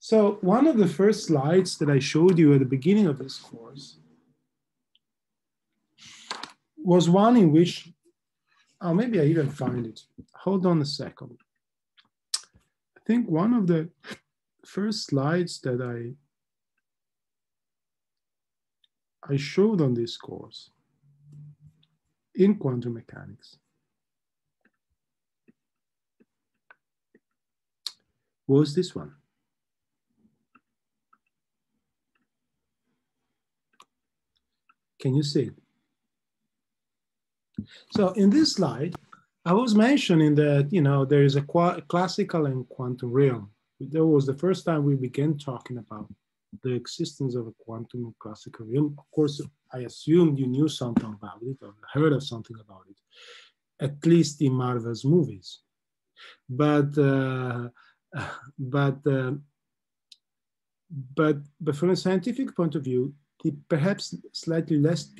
So one of the first slides that I showed you at the beginning of this course was one in which, oh, maybe I even find it. Hold on a second. I think one of the first slides that I showed on this course in quantum mechanics was this one. Can you see it? So in this slide, I was mentioning that, you know, there is a classical and quantum realm. That was the first time we began talking about the existence of a quantum and classical realm. Of course, I assumed you knew something about it or heard of something about it, at least in Marvel's movies. But from a scientific point of view, the perhaps slightly less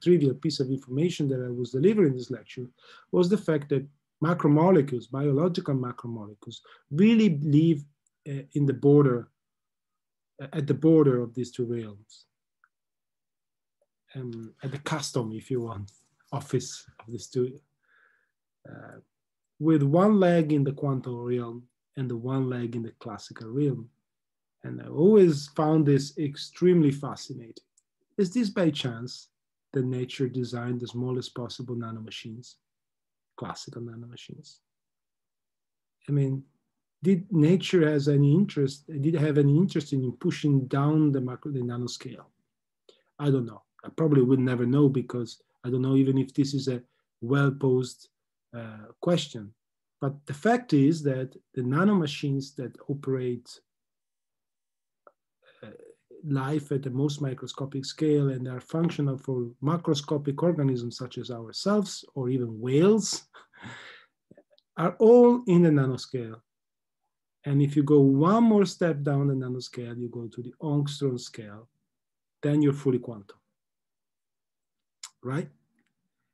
trivial piece of information that I was delivering in this lecture was the fact that macromolecules, biological macromolecules, really live in the border, at the border of these two realms, at the custom, if you want, office of these two, with one leg in the quantum realm and the one leg in the classical realm. And I always found this extremely fascinating. Is this by chance that nature designed the smallest possible nanomachines, classical nanomachines? I mean, did nature have any interest in pushing down the nanoscale? I don't know. I probably would never know, because I don't know even if this is a well-posed question. But the fact is that the nanomachines that operate life at the most microscopic scale and are functional for macroscopic organisms such as ourselves or even whales are all in the nanoscale. And if you go one more step down the nanoscale, you go to the angstrom scale, then you're fully quantum, right?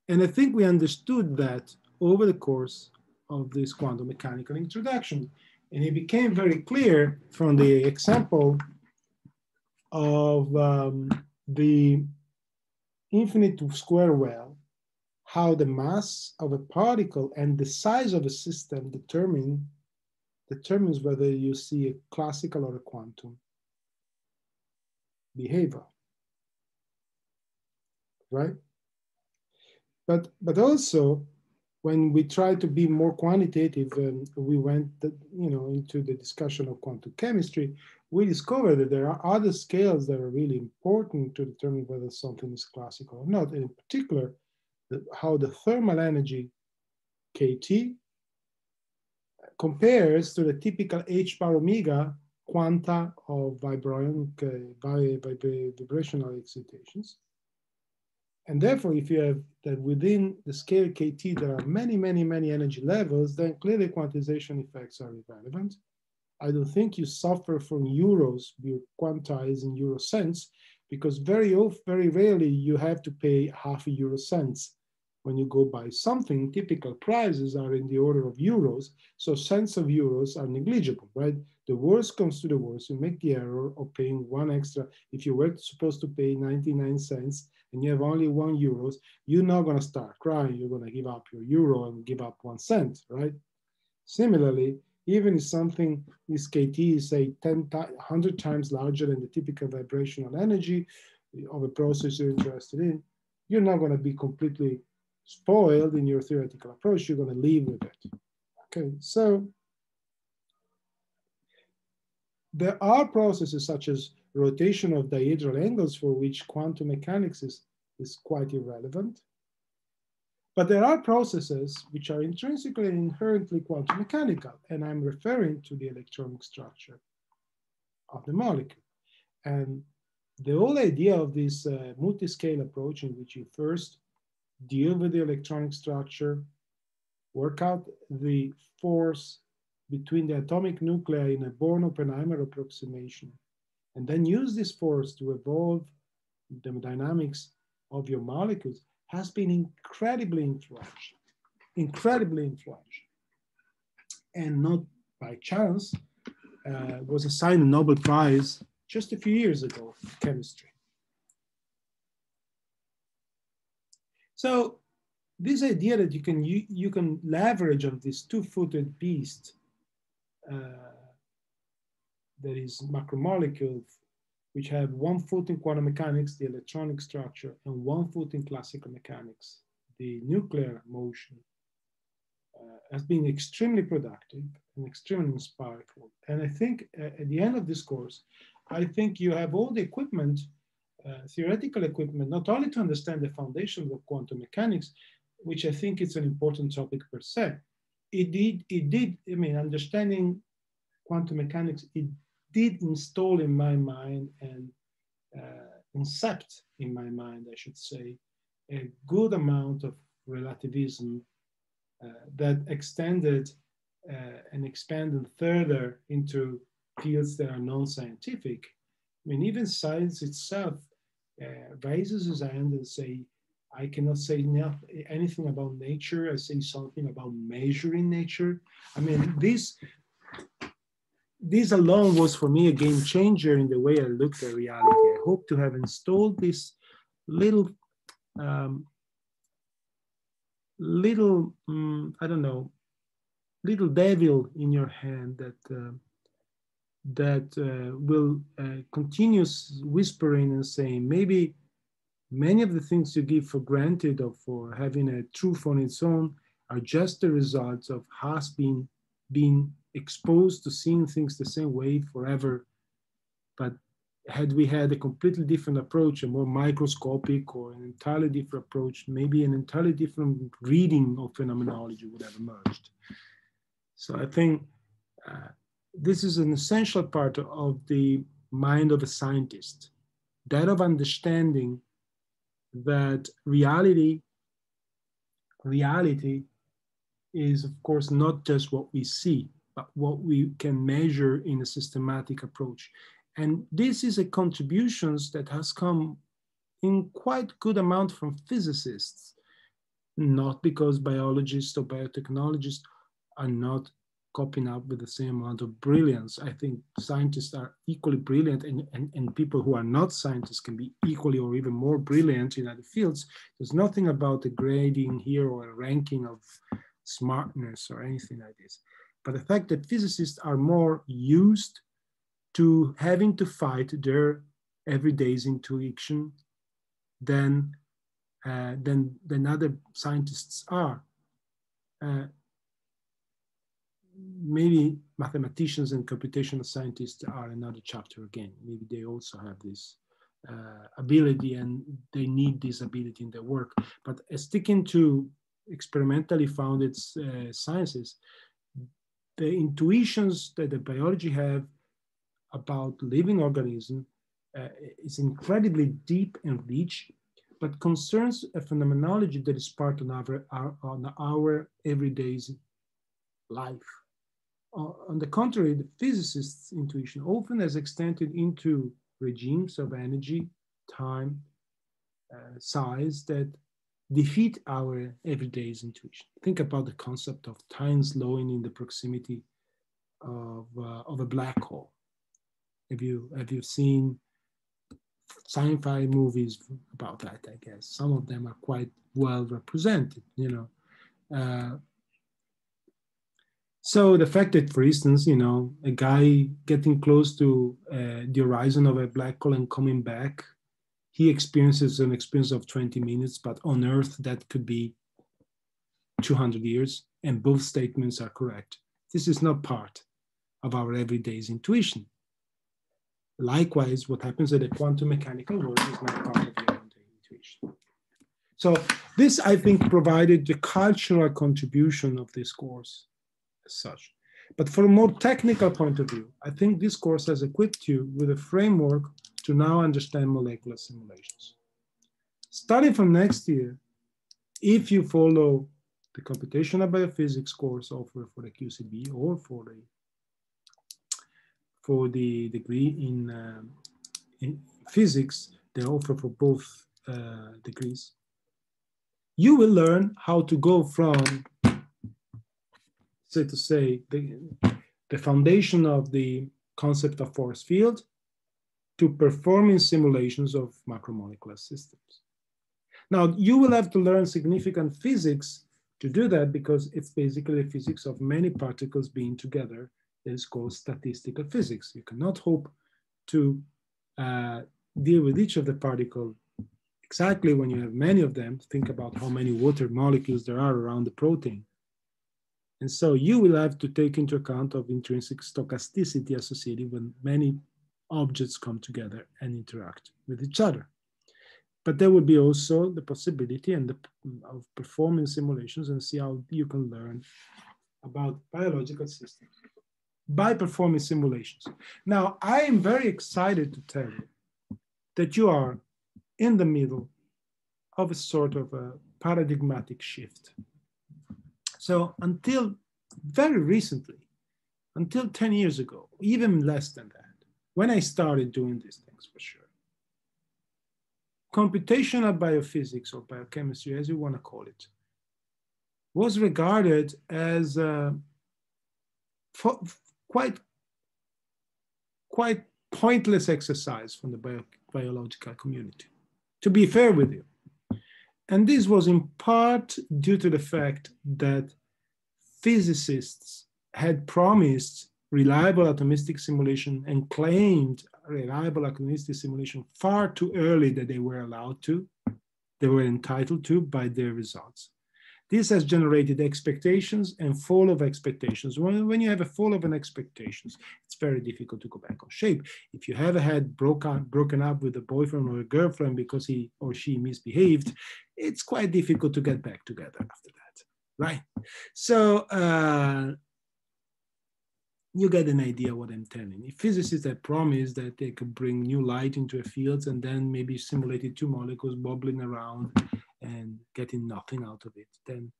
And I think we understood that over the course of this quantum mechanical introduction. And it became very clear from the example of the infinite square well, how the mass of a particle and the size of a system determines whether you see a classical or a quantum behavior, right? But also, when we try to be more quantitative, we went, into the discussion of quantum chemistry, we discovered that there are other scales that are really important to determine whether something is classical or not. And in particular, how the thermal energy kT compares to the typical h bar omega quanta of vibrational excitations. And therefore, if you have that within the scale kT, there are many, many, many energy levels, then clearly quantization effects are irrelevant. I don't think you suffer from euros, you quantize in euro cents, because very rarely you have to pay half a euro cents when you go buy something. Typical prices are in the order of euros, so cents of euros are negligible, right? The worst comes to the worst, you make the error of paying one extra. If you were supposed to pay 99 cents and you have only €1, you're not gonna start crying, you're gonna give up your euro and give up 1 cent, right? Similarly, even if something is kT is say 100 times larger than the typical vibrational energy of a process you're interested in, you're not gonna be completely spoiled in your theoretical approach, you're gonna live with it, okay? So there are processes such as rotation of dihedral angles for which quantum mechanics is quite irrelevant. But there are processes which are intrinsically and inherently quantum mechanical, and I'm referring to the electronic structure of the molecule. And the whole idea of this multi-scale approach, in which you first deal with the electronic structure, work out the force between the atomic nuclei in a Born-Oppenheimer approximation, and then use this force to evolve the dynamics of your molecules, has been incredibly influential. And not by chance, was assigned a Nobel Prize just a few years ago in chemistry. So this idea that you can leverage on this two-footed beast that is macromolecules, which have 1 foot in quantum mechanics, the electronic structure, and 1 foot in classical mechanics, the nuclear motion, has been extremely productive and extremely inspiring. And I think at the end of this course, I think you have all the equipment, theoretical equipment, not only to understand the foundations of quantum mechanics, which I think is an important topic per se. I mean, understanding quantum mechanics, it did install in my mind and incept in my mind, I should say, a good amount of relativism that extended and expanded further into fields that are non-scientific. I mean, even science itself raises its hand and say, I cannot say anything about nature. I say something about measuring nature. I mean, this alone was for me a game changer in the way I looked at reality. I hope to have installed this little, I don't know, little devil in your hand that will continue whispering and saying, maybe many of the things you give for granted or for having a truth on its own are just the results of us being exposed to seeing things the same way forever. But had we had a completely different approach, a more microscopic or an entirely different approach, maybe an entirely different reading of phenomenology would have emerged. So I think this is an essential part of the mind of a scientist, that of understanding that reality is, of course, not just what we see, but what we can measure in a systematic approach. And this is a contribution that has come in quite good amount from physicists, not because biologists or biotechnologists are not coping up with the same amount of brilliance. I think scientists are equally brilliant, and people who are not scientists can be equally or even more brilliant in other fields. There's nothing about a grading here or a ranking of smartness or anything like this. But the fact that physicists are more used to having to fight their everyday's intuition than other scientists are. Maybe mathematicians and computational scientists are another chapter again. Maybe they also have this ability and they need this ability in their work. But sticking to experimentally founded sciences, the intuitions that the biology have about living organism is incredibly deep and rich, but concerns a phenomenology that is part of our everyday life. On the contrary, the physicist's intuition often has extended into regimes of energy, time, size that defeat our everyday's intuition. Think about the concept of time slowing in the proximity of a black hole. Have you seen sci-fi movies about that? I guess some of them are quite well represented, you know. So the fact that, for instance, you know, a guy getting close to the horizon of a black hole and coming back, he experiences an experience of 20 minutes, but on Earth that could be 200 years, and both statements are correct. This is not part of our everyday's intuition. Likewise, what happens at a quantum mechanical world is not part of your everyday intuition. So this, I think, provided the cultural contribution of this course as such. But from a more technical point of view, I think this course has equipped you with a framework to now understand molecular simulations. Starting from next year, if you follow the computational biophysics course offered for the QCB or for the degree in physics, they offer for both degrees, you will learn how to go from, say to say, the the foundation of the concept of force field, to performing simulations of macromolecular systems. Now, you will have to learn significant physics to do that, because it's basically the physics of many particles being together that is called statistical physics. You cannot hope to deal with each of the particles exactly when you have many of them. Think about how many water molecules there are around the protein. And so you will have to take into account of intrinsic stochasticity associated when many objects come together and interact with each other. But there will be also the possibility of performing simulations and see how you can learn about biological systems by performing simulations. Now, I am very excited to tell you that you are in the middle of a sort of a paradigmatic shift. So until very recently, until 10 years ago, even less than that, when I started doing these things for sure, computational biophysics or biochemistry, as you want to call it, was regarded as quite pointless exercise from the biological community, to be fair with you. And this was in part due to the fact that physicists had promised reliable atomistic simulation and claimed reliable atomistic simulation far too early that they were allowed to, they were entitled to by their results. This has generated expectations and fall of expectations. When you have a fall of an expectations, it's very difficult to go back on shape. If you have had broken up with a boyfriend or a girlfriend because he or she misbehaved, it's quite difficult to get back together after that, right? So you get an idea what I'm telling. If physicists had promised that they could bring new light into a field and then maybe simulated two molecules bobbling around and getting nothing out of it, then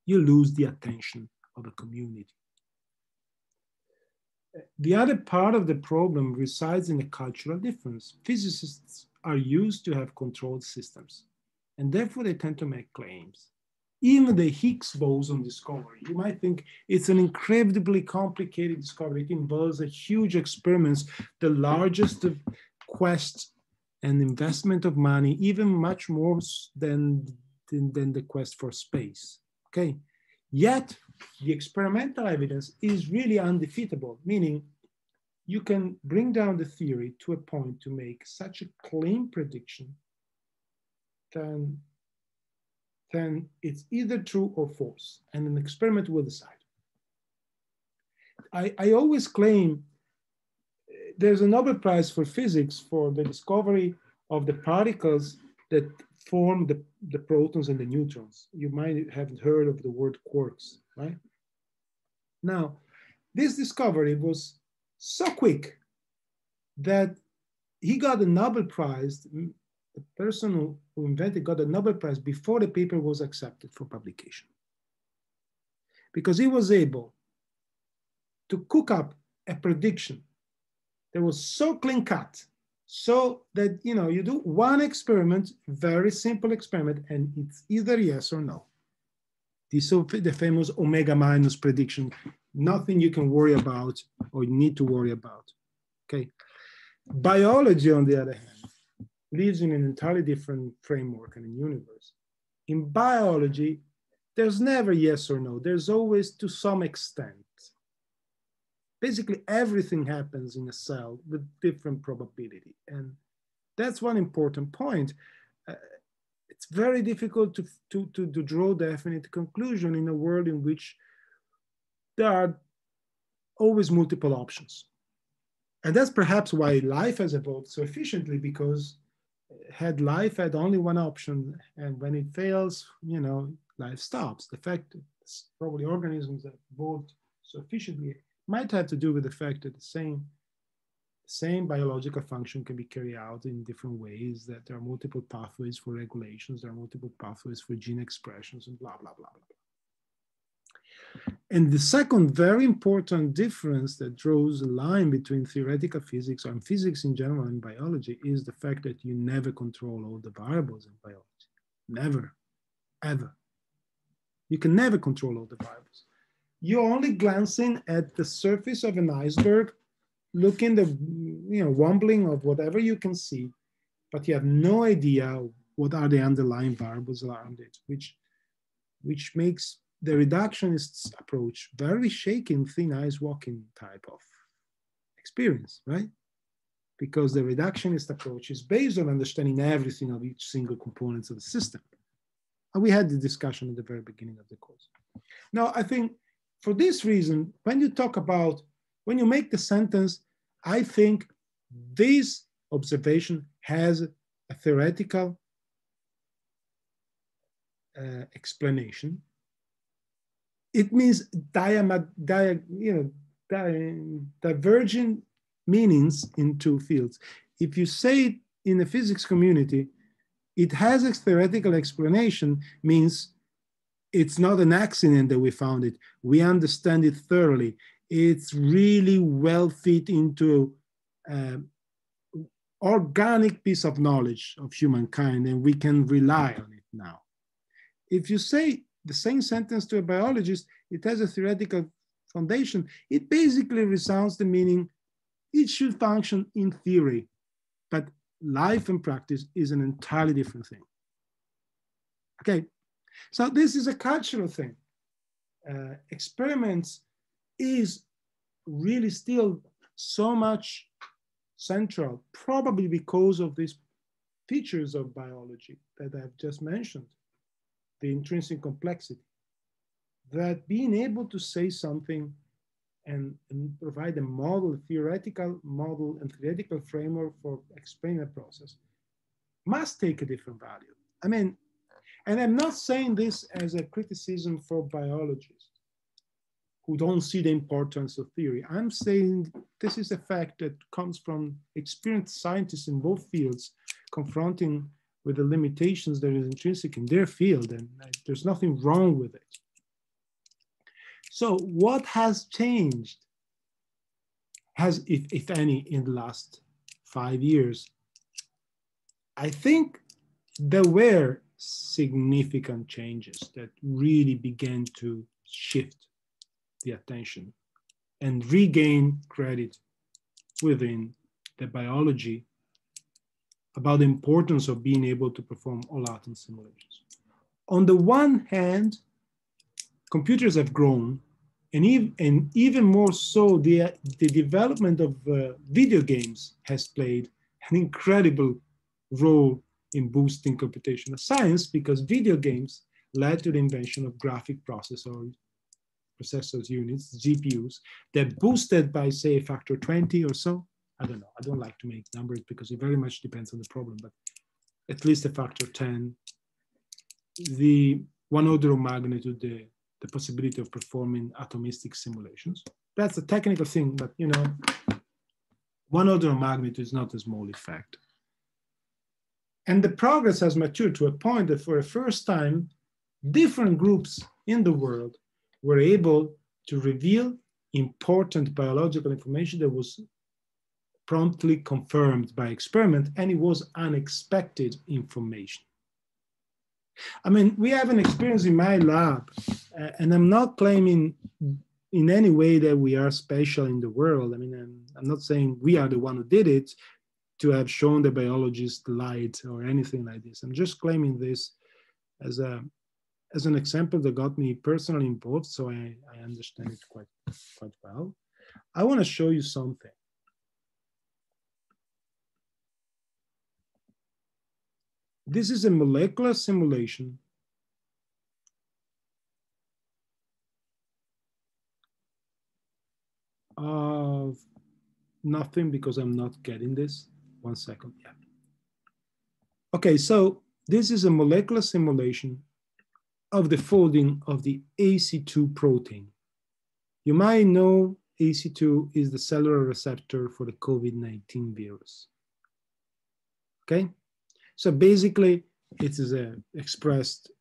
you lose the attention of the community. The other part of the problem resides in a cultural difference. Physicists are used to have controlled systems, and therefore they tend to make claims. Even the Higgs boson discovery, you might think it's an incredibly complicated discovery. It involves a huge experiments, the largest quest and investment of money, even much more than the quest for space, okay? Yet, the experimental evidence is really undefeatable, meaning you can bring down the theory to a point to make such a clean prediction, then it's either true or false, and an experiment will decide. I always claim there's a Nobel Prize for physics for the discovery of the particles that form the protons and the neutrons. You might have heard of the word quarks, right? Now, this discovery was so quick that he got a Nobel Prize. The person who invented got a Nobel Prize before the paper was accepted for publication, because he was able to cook up a prediction that was so clean cut, so that you do one experiment, very simple experiment, and it's either yes or no. The famous omega minus prediction, nothing you can worry about or you need to worry about. Okay. Biology, on the other hand, lives in an entirely different framework and universe. In biology, there's never yes or no. There's always to some extent. Basically, everything happens in a cell with different probability. And that's one important point. It's very difficult to draw definite conclusion in a world in which there are always multiple options. And that's perhaps why life has evolved so efficiently, because had life had only one option, and when it fails, life stops. The fact that probably organisms that evolved so efficiently might have to do with the fact that the same biological function can be carried out in different ways, that there are multiple pathways for regulations, there are multiple pathways for gene expressions, and blah, blah, blah, blah. And the second very important difference that draws a line between theoretical physics and physics in general and biology is the fact that you never control all the variables in biology. Never, ever. You can never control all the variables. you're only glancing at the surface of an iceberg, looking the wobbling of whatever you can see, but you have no idea what are the underlying variables around it, which makes the reductionist approach very shaky, thin ice walking type of experience, right? Because the reductionist approach is based on understanding everything of each single component of the system. And we had the discussion at the very beginning of the course. Now, I think for this reason, when you make the sentence, I think this observation has a theoretical explanation. It means divergent meanings in two fields. If you say it in the physics community, it has a theoretical explanation, means it's not an accident that we found it. We understand it thoroughly. It's really well fit into organic piece of knowledge of humankind, and we can rely on it now. If you say the same sentence to a biologist, it has a theoretical foundation. It basically resounds the meaning, it should function in theory, but life and practice is an entirely different thing. Okay, so this is a cultural thing. Experiments is really still so much central, probably because of these features of biology that I've just mentioned, the intrinsic complexity, that being able to say something and provide a model, a theoretical model and theoretical framework for explaining a process must take a different value. I mean, and I'm not saying this as a criticism for biologists who don't see the importance of theory. I'm saying this is a fact that comes from experienced scientists in both fields confronting with the limitations that is intrinsic in their field, and there's nothing wrong with it. So what has changed, if any, in the last 5 years? I think there were significant changes that really began to shift the attention and regain credit within the biology about the importance of being able to perform all-atom simulations. On the one hand, computers have grown, and even more so, the development of video games has played an incredible role in boosting computational science, because video games led to the invention of graphic processors units, GPUs, that boosted by, say, a factor 20 or so. I don't know. I don't like to make numbers because it very much depends on the problem, but at least a factor 10. The one order of magnitude, the possibility of performing atomistic simulations. That's a technical thing, but one order of magnitude is not a small effect. And the progress has matured to a point that for the first time, different groups in the world were able to reveal important biological information that was promptly confirmed by experiment, and it was unexpected information. I mean, we have an experience in my lab, and I'm not claiming in any way that we are special in the world. I mean, I'm not saying we are the one who did it to have shown the biologist light or anything like this. I'm just claiming this as an example that got me personally involved, so I understand it quite well. I want to show you something. This is a molecular simulation of nothing, because I'm not getting this. 1 second. Yeah. Okay, so this is a molecular simulation of the folding of the AC2 protein. You might know AC2 is the cellular receptor for the COVID-19 virus. Okay? So basically, it is expressed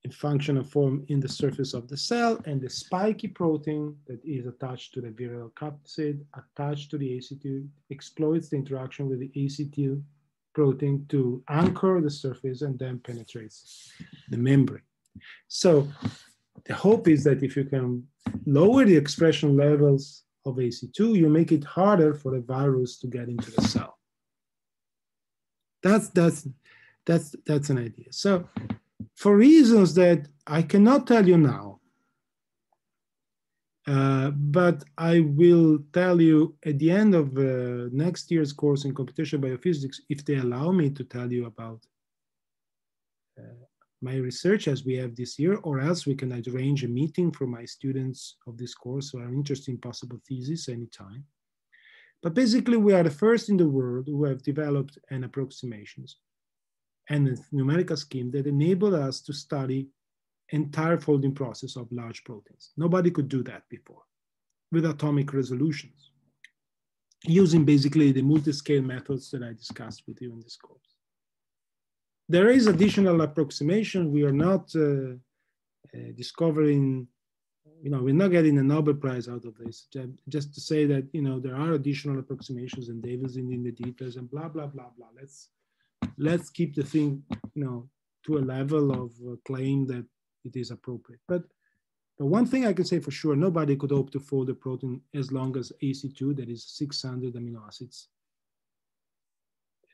in functional form in the surface of the cell, and the spiky protein that is attached to the viral capsid, attached to the AC2, exploits the interaction with the AC2 protein to anchor the surface and then penetrates the membrane. So the hope is that if you can lower the expression levels of AC2, you make it harder for a virus to get into the cell. That's an idea. So for reasons that I cannot tell you now, but I will tell you at the end of next year's course in computational biophysics, if they allow me to tell you about my research as we have this year, or else we can arrange a meeting for my students of this course who are interested in possible thesis anytime. But basically, we are the first in the world who have developed an approximations and a numerical scheme that enable us to study entire folding process of large proteins. Nobody could do that before with atomic resolutions, using basically the multi-scale methods that I discussed with you in this course. There is additional approximation. We are not discovering, we're not getting a Nobel Prize out of this. Just to say that, there are additional approximations and David's in the details and blah, blah, blah, blah. Let's keep the thing, to a level of claim that it is appropriate. But one thing I can say for sure, nobody could hope to fold a protein as long as AC2, that is 600 amino acids,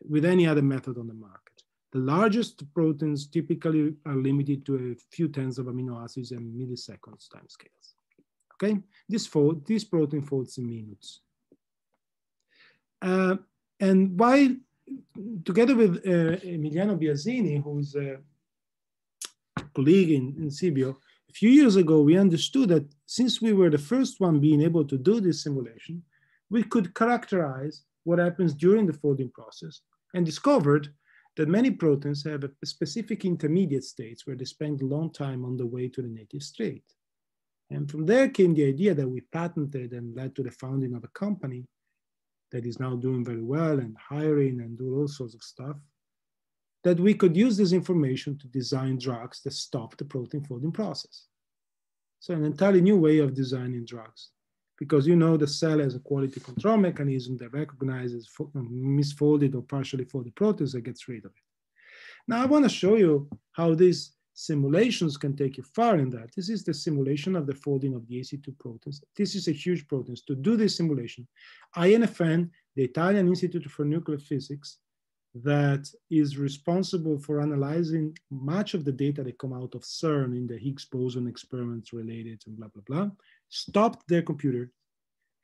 with any other method on the market. The largest proteins typically are limited to a few tens of amino acids and milliseconds timescales. Okay, this protein folds in minutes. And while together with Emiliano Biasini, who's a colleague in Sibio, a few years ago, we understood that since we were the first one being able to do this simulation, we could characterize what happens during the folding process and discovered that many proteins have a specific intermediate states where they spend a long time on the way to the native state. And from there came the idea that we patented and led to the founding of a company that is now doing very well and hiring and do all sorts of stuff, that we could use this information to design drugs that stop the protein folding process. So an entirely new way of designing drugs, because the cell has a quality control mechanism that recognizes misfolded or partially folded proteins and gets rid of it. Now I want to show you how these simulations can take you far in that. This is the simulation of the folding of the AC2 proteins. This is a huge protein. To do this simulation, INFN, the Italian Institute for Nuclear Physics, that is responsible for analyzing much of the data that come out of CERN in the Higgs boson experiments related and blah, blah, blah, stopped their computer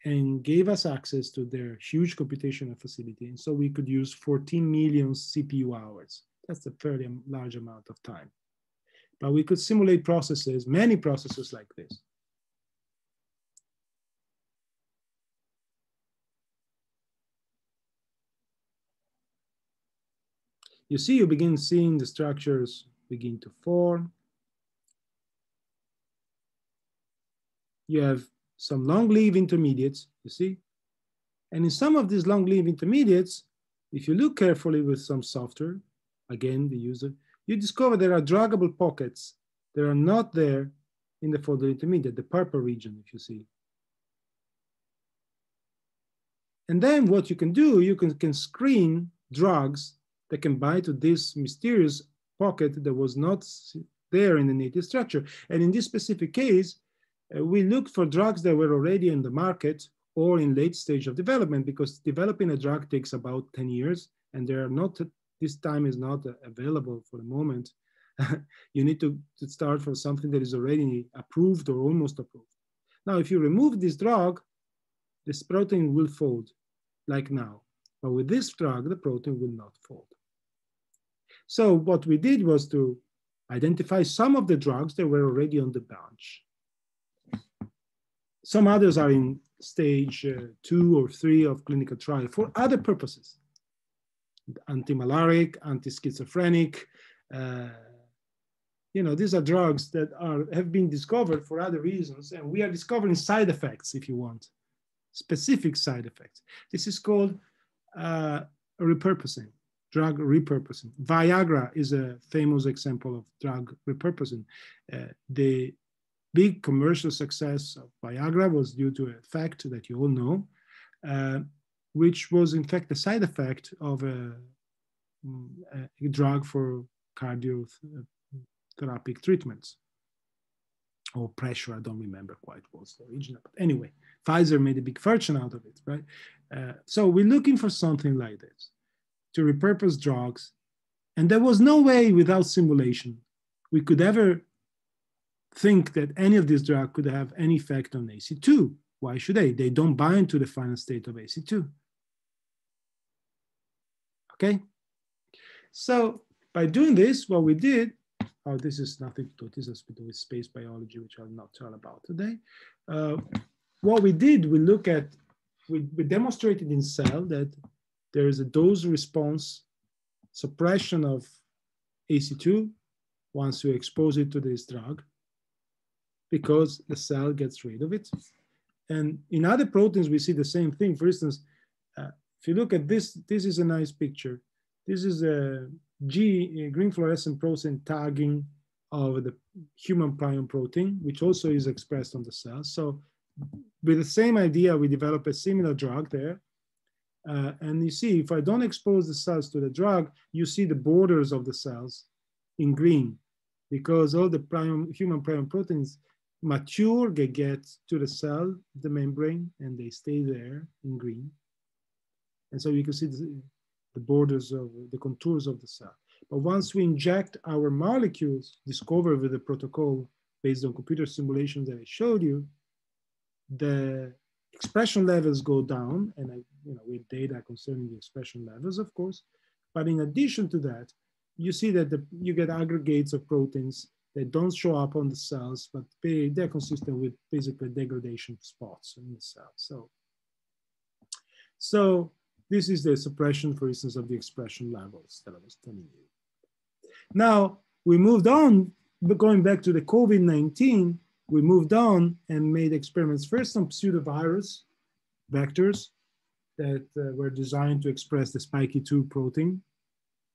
and gave us access to their huge computational facility. And so we could use 14 million CPU hours. That's a fairly large amount of time. But we could simulate processes, many processes like this. You see, you begin seeing the structures begin to form. You have some long-lived intermediates, you see? And in some of these long-lived intermediates, if you look carefully with some software, again, the user, you discover there are druggable pockets that are not there in the folded intermediate, the purple region, if you see. And then what you can do, you can screen drugs that can bind to this mysterious pocket that was not there in the native structure. And in this specific case, we looked for drugs that were already in the market or in late stage of development, because developing a drug takes about 10 years, and they are not, this time is not available for the moment. You need to start from something that is already approved or almost approved. Now, if you remove this drug, this protein will fold, like now. But with this drug, the protein will not fold. So what we did was to identify some of the drugs that were already on the bench. Some others are in stage 2 or 3 of clinical trial for other purposes. Antimalaric, anti-schizophrenic. These are drugs that have been discovered for other reasons, and we are discovering side effects, if you want, specific side effects. This is called repurposing, drug repurposing. Viagra is a famous example of drug repurposing. The big commercial success of Viagra was due to a fact that you all know, which was in fact a side effect of a drug for cardiothoracic treatments. or pressure. I don't remember quite what's the original. But anyway, Pfizer made a big fortune out of it, right? So we're looking for something like this to repurpose drugs. And there was no way without simulation we could ever think that any of these drugs could have any effect on AC2. Why should they? They don't bind to the final state of AC2. Okay? So by doing this, what we did, oh, this is nothing to do, this has to do with space biology, which I'll not tell about today. What we did, we demonstrated in cell that there is a dose response suppression of AC2 once you expose it to this drug, because the cell gets rid of it. And in other proteins, we see the same thing. For instance, if you look at this, this is a nice picture. This is a green fluorescent protein tagging of the human prion protein, which also is expressed on the cell. So with the same idea, we develop a similar drug there. And you see, if I don't expose the cells to the drug, you see the borders of the cells in green, because all the human prion proteins mature, they get to the cell, the membrane, and they stay there in green. And so you can see the borders of the contours of the cell. But once we inject our molecules, discovered with the protocol based on computer simulations that I showed you, the expression levels go down, and with data concerning the expression levels, of course. But in addition to that, you see that you get aggregates of proteins that don't show up on the cells, but they're consistent with basically degradation spots in the cell. So this is the suppression, for instance, of the expression levels that I was telling you. Now, we moved on, going back to the COVID-19, we moved on and made experiments first on pseudovirus vectors that were designed to express the spiky 2 protein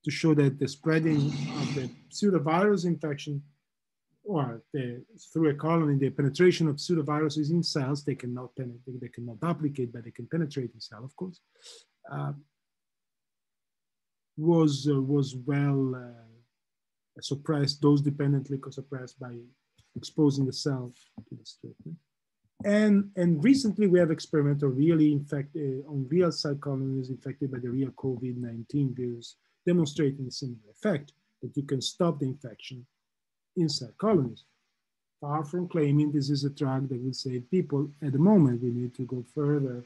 to show that the spreading of the pseudovirus infection, or through a colony, the penetration of pseudoviruses in cells, they cannot penetrate, they cannot duplicate, but they can penetrate the cell, of course, was well suppressed, dose dependently suppressed by exposing the cell to this treatment. And recently we have experimental really infected on real cell colonies infected by the real COVID-19 virus, demonstrating a similar effect, that you can stop the infection in cell colonies. Far from claiming this is a drug that will save people, at the moment we need to go further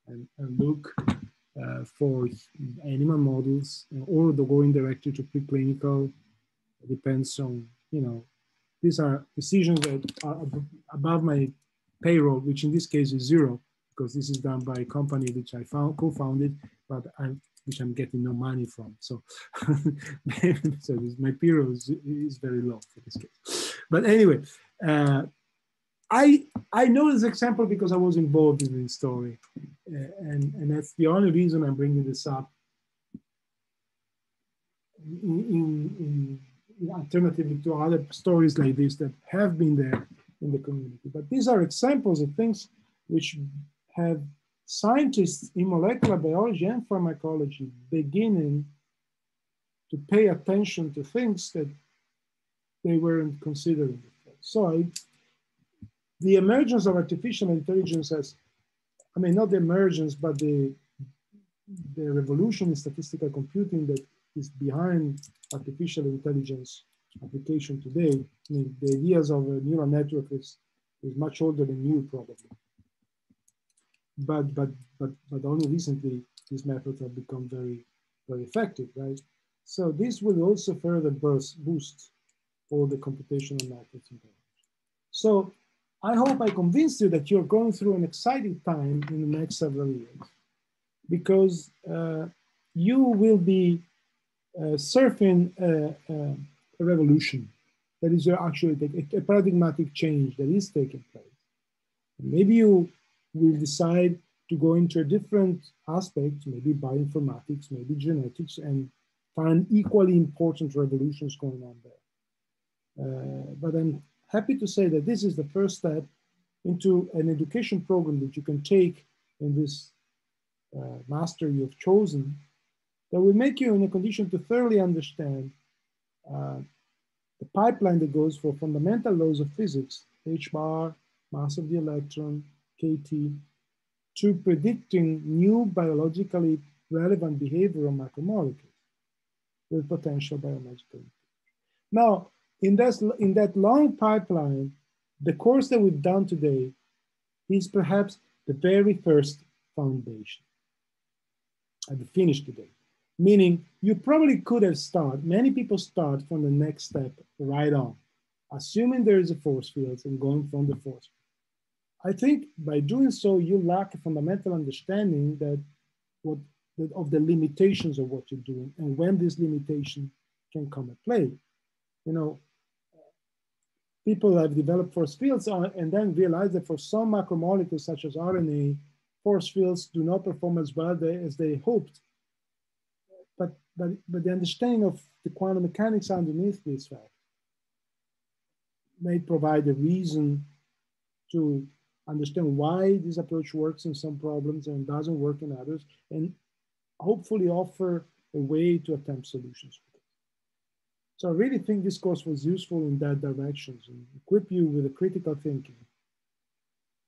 and look for animal models, or going directly to preclinical. It depends on, these are decisions that are above my payroll, which in this case is zero, because this is done by a company which I co-founded, but which I'm getting no money from. So, so my payroll is very low for this case. But anyway, I know this example because I was involved in this story, and that's the only reason I'm bringing this up. Alternatively to other stories like this that have been there in the community. But these are examples of things which have scientists in molecular biology and pharmacology beginning to pay attention to things that they weren't considering before. So the emergence of artificial intelligence has, not the emergence, but the revolution in statistical computing that is behind artificial intelligence application today. The ideas of a neural network is much older than you, probably. But only recently these methods have become very, very effective, right? So this will also further boost all the computational methods in biology. So I hope I convinced you that you're going through an exciting time in the next several years, because you will be surfing a revolution that is actually a paradigmatic change that is taking place. Maybe you will decide to go into a different aspect, maybe bioinformatics, maybe genetics, and find equally important revolutions going on there. But I'm happy to say that this is the first step into an education program that you can take in this master you've chosen, that will make you in a condition to thoroughly understand the pipeline that goes for fundamental laws of physics H bar, mass of the electron, KT, to predicting new biologically relevant behavior of macromolecules with potential biological. Now, in that long pipeline, the course that we've done today is perhaps the very first foundation. I've finished today. Meaning you probably could have started, many people start from the next step right on, assuming there is a force field and going from the force field. I think by doing so, you lack a fundamental understanding of the limitations of what you're doing and when this limitation can come at play. You know, people have developed force fields and then realize that for some macromolecules such as RNA, force fields do not perform as well as they hoped. But the understanding of the quantum mechanics underneath this fact may provide a reason to understand why this approach works in some problems and doesn't work in others, and hopefully offer a way to attempt solutions. So I really think this course was useful in that direction, and equip you with a critical thinking.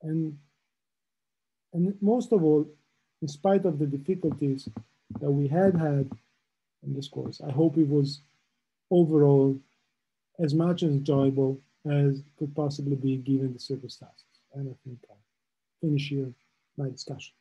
And most of all, in spite of the difficulties that we had in this course, I hope it was overall as much as enjoyable as could possibly be given the circumstances. And I think I'll finish here my discussion.